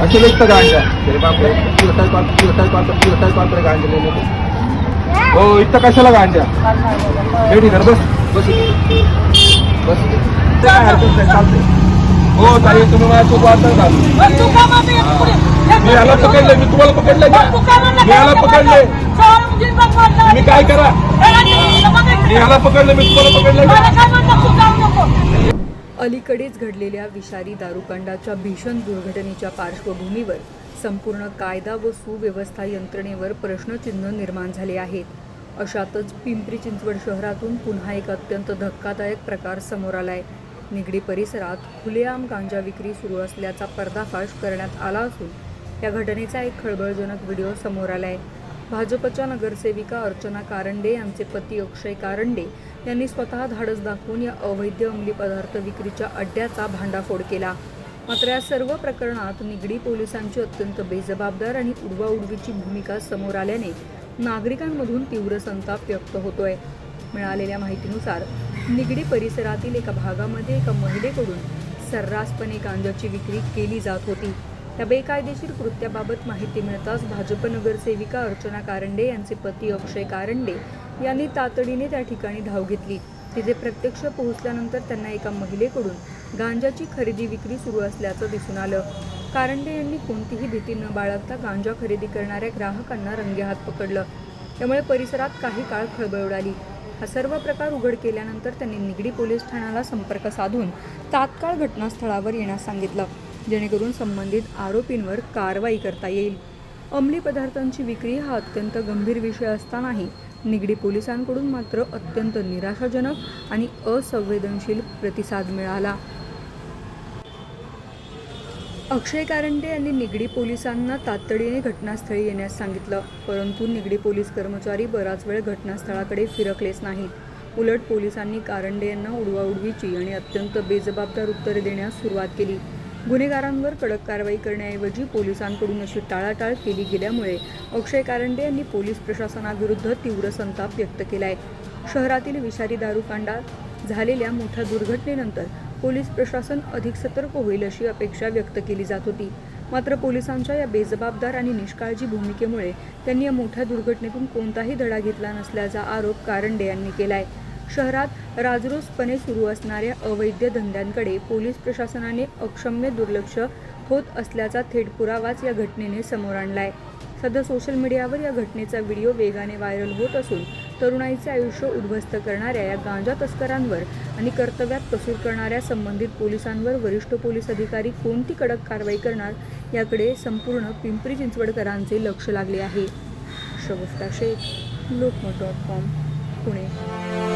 असे इथं गांजा अरे बापरे गांजा लेले हो इथं कशाला गांजा रेडी कर बस बस बस काय हरकत नाही चालते हो ताई तुम्ही माझ्या चूक वाटत का मी याला पकडले मी तुम्हाला पकडले का मी याला पकडले मी काय करा मी याला पकडले मी तुम्हाला पकडले का अलीकडेच घडलेल्या विषारी दारूकांडाच्या भीषण दुर्घटनेच्या पार्श्वभूमीवर संपूर्ण कायदा व सुव्यवस्था यंत्रणेवर प्रश्नचिन्ह निर्माण झाले आहेत. अशातच पिंपरी चिंचवड शहरातून पुन्हा एक अत्यंत धक्कादायक प्रकार समोर आलाय. निगडी परिसरात खुलेआम गांजा विक्री सुरू असल्याचा पर्दाफाश करण्यात आला असून या घटनेचा एक खळबळजनक व्हिडिओ समोर आलाय. भाजपच्या नगरसेविका अर्चना कारंडे यांचे पती अक्षय कारंडे यांनी स्वतः धाडस दाखवून या अवैध अंमली पदार्थ विक्रीच्या अड्ड्याचा भांडाफोड केला. मात्र या सर्व प्रकरणात निगडी पोलिसांची अत्यंत बेजबाबदार आणि उडवाउडवीची भूमिका समोर आल्याने नागरिकांमधून तीव्र संताप व्यक्त होतोय. मिळालेल्या माहितीनुसार निगडी परिसरातील एका भागामध्ये एका महिलेकडून सर्रासपणे गांजाची विक्री केली जात होती. त्या बेकायदेशीर कृत्याबाबत माहिती मिळताच भाजप नगरसेविका अर्चना कारंडे यांचे पती अक्षय कारंडे यांनी तातडीने त्या ठिकाणी धाव घेतली. तिथे प्रत्यक्ष पोहोचल्यानंतर त्यांना एका महिलेकडून गांजाची खरेदी विक्री सुरू असल्याचं दिसून आलं. कारंडे यांनी कोणतीही भीती न बाळगता गांजा खरेदी करणाऱ्या ग्राहकांना रंगेहात पकडलं. त्यामुळे परिसरात काही काळ खळबळ उडाली. हा सर्व प्रकार उघड केल्यानंतर त्यांनी निगडी पोलीस ठाण्याला संपर्क साधून तात्काळ घटनास्थळावर येण्यास सांगितलं, जेणेकरून संबंधित आरोपींवर कारवाई करता येईल. अंमली पदार्थांची विक्री हा अत्यंत गंभीर विषय असतानाही निगडी पोलिसांकडून मात्र अत्यंत निराशाजनक आणि असंवेदनशील प्रतिसाद मिळाला. अक्षय कारंडे यांनी निगडी पोलिसांना तातडीने घटनास्थळी येण्यास सांगितलं, परंतु निगडी पोलीस कर्मचारी बराच वेळ घटनास्थळाकडे फिरकलेच नाहीत. उलट पोलिसांनी कारंडे यांना उडवाउडवीची आणि अत्यंत बेजबाबदार उत्तरे देण्यास सुरुवात केली. गुन्हेगारांवर कडक कारवाई करण्याऐवजी पोलिसांकडून अशी टाळाटाळ केली गेल्यामुळे अक्षय कारंडे यांनी पोलीस प्रशासनाविरुद्ध तीव्र संताप व्यक्त केलाय. शहरातील विषारी दारूकांडात झालेल्या मोठ्या दुर्घटनेनंतर पोलीस प्रशासन अधिक सतर्क होईल अशी अपेक्षा व्यक्त केली जात होती. मात्र पोलिसांच्या या बेजबाबदार आणि निष्काळजी भूमिकेमुळे त्यांनी या मोठ्या दुर्घटनेतून कोणताही धडा घेतला नसल्याचा आरोप कारंडे यांनी केलाय. शहरात राजरोसपणे सुरू असणाऱ्या अवैध धंद्यांकडे पोलीस प्रशासनाने अक्षम्य दुर्लक्ष होत असल्याचा थेट पुरावाच या घटनेने समोर आणलाय. सध्या सोशल मीडियावर या घटनेचा व्हिडिओ वेगाने व्हायरल होत असून तरुणाईचे आयुष्य उद्ध्वस्त करणाऱ्या या गांजा तस्करांवर आणि कर्तव्यात कसूर करणाऱ्या संबंधित पोलिसांवर वरिष्ठ पोलीस अधिकारी कोणती कडक कारवाई करणार याकडे संपूर्ण पिंपरी चिंचवडकरांचे लक्ष लागले आहे. शगुफ्ता शेख, लोकमत.com, पुणे.